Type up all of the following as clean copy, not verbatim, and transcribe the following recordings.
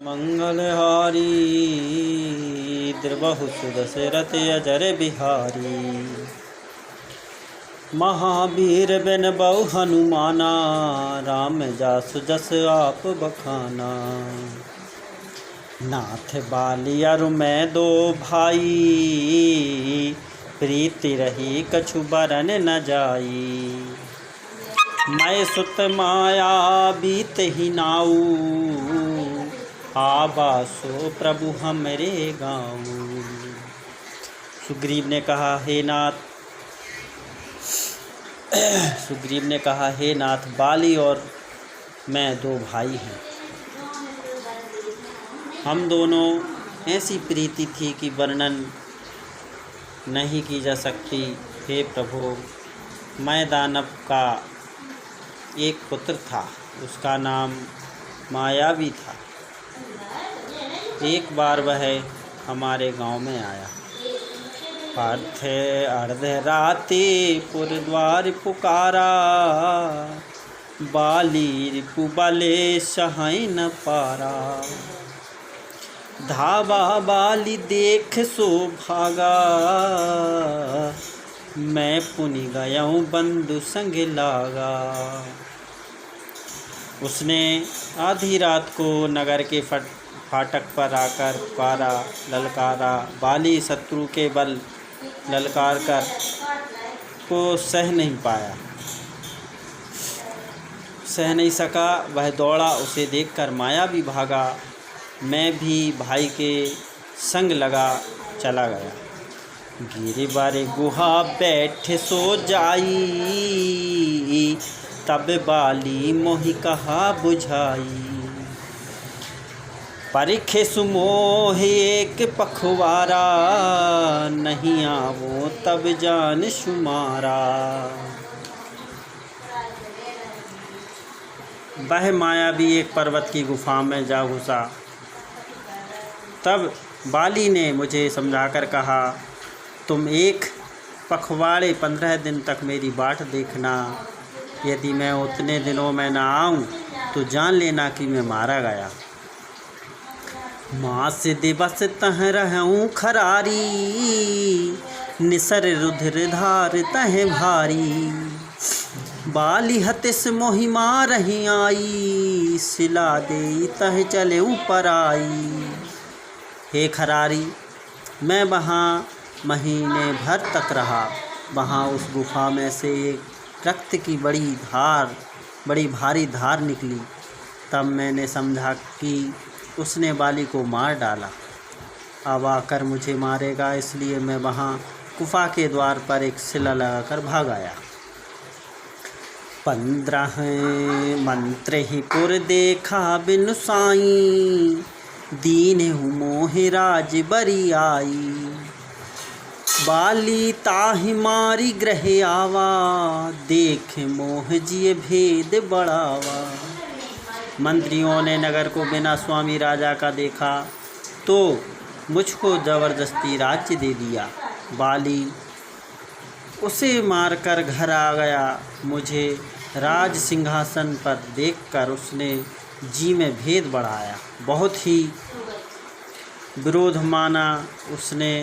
मंगलहारी द्रवहु सुदशरथ अजर बिहारी। महावीर बिन बहु हनुमाना, राम जासु जस आप बखाना। नाथ बाली अरु मैं दो भाई, प्रीति रही कछु बरन न जाई। मैं सुत माया बीत ही नाऊ, आबासो प्रभु हमरे गाँव। सुग्रीव ने कहा हे नाथ बाली और मैं दो भाई हैं। हम दोनों ऐसी प्रीति थी कि वर्णन नहीं की जा सकती। हे प्रभु, मैं दानव का एक पुत्र था, उसका नाम मायावी था। एक बार वह हमारे गांव में आया। पार्थे अर्ध राति पुर द्वार पुकारा, बाली रिपु बले सहाय न पारा। धावा बाली देख सो भागा, मैं पुनि गयाऊँ बंधु संग लागा। उसने आधी रात को नगर के फाटक पर आकर पुकारा, ललकारा। बाली शत्रु के बल ललकार कर को सह नहीं सका। वह दौड़ा, उसे देखकर माया भी भागा। मैं भी भाई के संग लगा चला गया। गिरे बारे गुहा बैठ सो जाई, तब बाली मोहि कहा बुझाई। परिखे सुमोह एक पखवारा, नहीं आवो तब जान शुमारा। वह माया भी एक पर्वत की गुफा में जा घुसा। तब बाली ने मुझे समझाकर कहा, तुम एक पखवाड़े 15 दिन तक मेरी बाट देखना। यदि मैं उतने दिनों में न आऊँ तो जान लेना कि मैं मारा गया। मास दिवस तह रहूँ खरारी, निसर रुधिर धार तह भारी। बाली हतिस मोहि मारहि आई, सिला दे तह चले ऊपर आई। हे खरारी, मैं वहाँ महीने भर तक रहा। वहाँ उस गुफा में से एक रक्त की बड़ी भारी धार निकली। तब मैंने समझा कि उसने बाली को मार डाला। अब आकर मुझे मारेगा, इसलिए मैं वहाँ गुफा के द्वार पर एक शिला लगाकर भाग आया। 15 मंत्र ही पुर देखा बिनु साई, दीनहु मोहि राज बरी आई। बाली ताहि मारी ग्रह आवा, देख मोह जिय भेद बढ़ावा। मंत्रियों ने नगर को बिना स्वामी राजा का देखा तो मुझको जबरदस्ती राज्य दे दिया। बाली उसे मारकर घर आ गया। मुझे राज सिंहासन पर देखकर उसने जी में भेद बढ़ाया, बहुत ही विरोध माना। उसने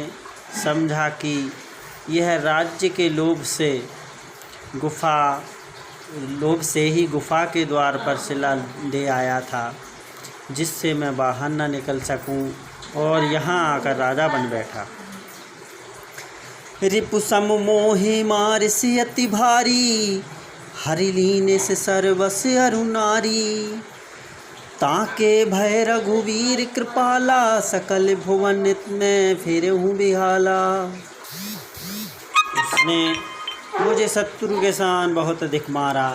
समझा कि यह राज्य के लोभ से ही गुफा के द्वार पर शिला ले आया था, जिससे मैं बाहर न निकल सकूं और यहाँ आकर राजा बन बैठा। रिपु सम मोहि मारिसि अति भारी, हरि लीने से सर्वस अरु नारी। ताके भय रघुवीर कृपाला, सकल भुवन में फिरहूँ बिहाला। उसने मुझे शत्रु के साथ बहुत अधिक मारा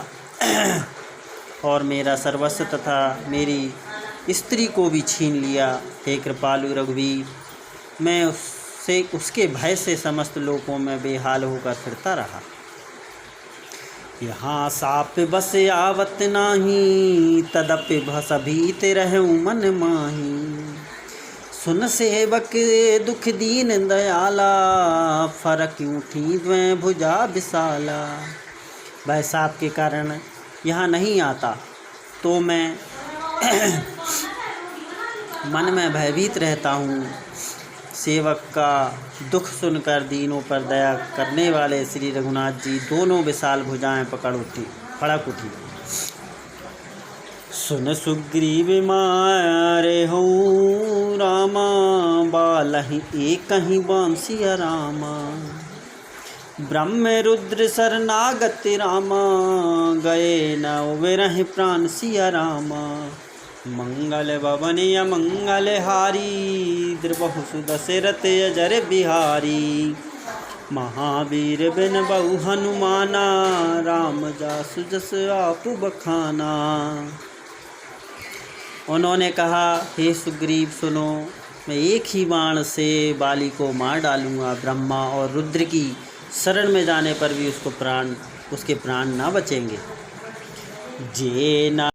और मेरा सर्वस्व तथा मेरी स्त्री को भी छीन लिया। हे कृपालु रघुवीर, मैं उसके भय से समस्त लोकों में बेहाल होकर फिरता रहा। यहाँ साप बस आवत नाही, तदपि भस भीत रहूँ मन माही। सुन सेवक दुख दीन दयाला, फरक उठी द्वै भुजा विशाला। वह साप के कारण यहाँ नहीं आता तो मैं मन में भयभीत रहता हूँ। सेवक का दुख सुनकर दीनों पर दया करने वाले श्री रघुनाथ जी दोनों विशाल भुजाएं फड़क उठी। सुन सुग्रीव मारे हूँ रामा, बालहि एक ही बांसिया रामा। ब्रह्म रुद्र शरणागत रामा, गए न विरह प्राण सिया रामा। मंगल भवन मंगल हारी, द्रबहु सुदशरथ अजर बिहारी। महावीर बिन बहु हनुमाना, राम जासु जस आप बखाना। उन्होंने कहा, हे सुग्रीव सुनो, मैं एक ही बाण से बाली को मार डालूंगा। ब्रह्मा और रुद्र की शरण में जाने पर भी उसके प्राण ना बचेंगे। जे ना